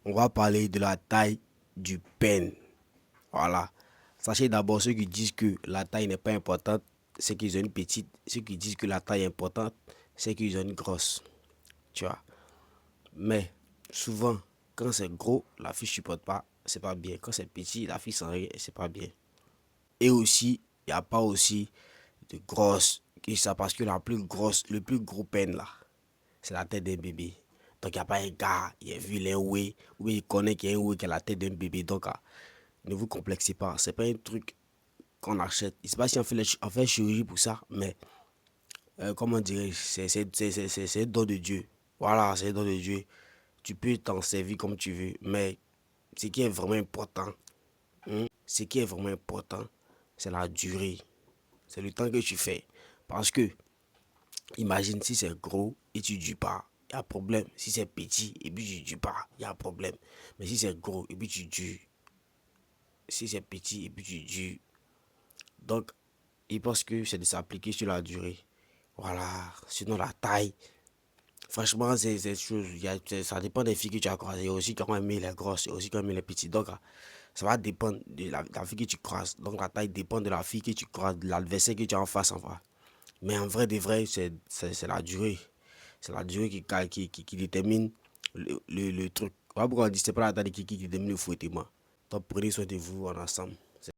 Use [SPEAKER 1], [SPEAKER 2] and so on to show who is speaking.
[SPEAKER 1] On va parler de la taille du peigne. Voilà. Sachez d'abord ceux qui disent que la taille n'est pas importante, c'est qu'ils ont une petite. Ceux qui disent que la taille est importante, c'est qu'ils ont une grosse. Tu vois. Mais souvent, quand c'est gros, la fille supporte pas, c'est pas bien. Quand c'est petit, la fille s'en rien, c'est pas bien. Et aussi, il n'y a pas aussi de grosses. Et ça parce que la plus grosse, le plus gros peine là, c'est la tête d'un bébé. Donc il n'y a pas un gars, il a vu les ouïes, ou il connaît qu'il y a un ouïe qui a la tête d'un bébé. Donc ne vous complexez pas. C'est pas un truc qu'on achète. Je sais pas si on fait chirurgie pour ça, mais comment dirais-je, c'est un don de Dieu. Voilà, c'est un don de Dieu. Tu peux t'en servir comme tu veux, mais ce qui est vraiment important, ce qui est vraiment important, c'est la durée. C'est le temps que tu fais. Parce que, imagine si c'est gros et tu ne dures pas, il y a problème. Si c'est petit et puis tu ne dures pas, il y a problème. Mais si c'est gros et puis tu dures, si c'est petit et puis tu dures, donc, il pense que c'est de s'appliquer sur la durée. Voilà. Sinon, la taille, franchement, c'est chose. Ça dépend des filles que tu as croisées. Il y a aussi quand même les grosses, il y a aussi quand même les petites. Donc, ça va dépendre de la fille que tu croises. Donc, la taille dépend de la fille que tu croises, de l'adversaire que tu as en face, en vrai. Mais en vrai, de vrai, c'est la durée. C'est la durée qui détermine le truc. Voilà pourquoi on dit c'est pas la taille qui détermine le fouettement. Donc, prenez soin de vous en ensemble.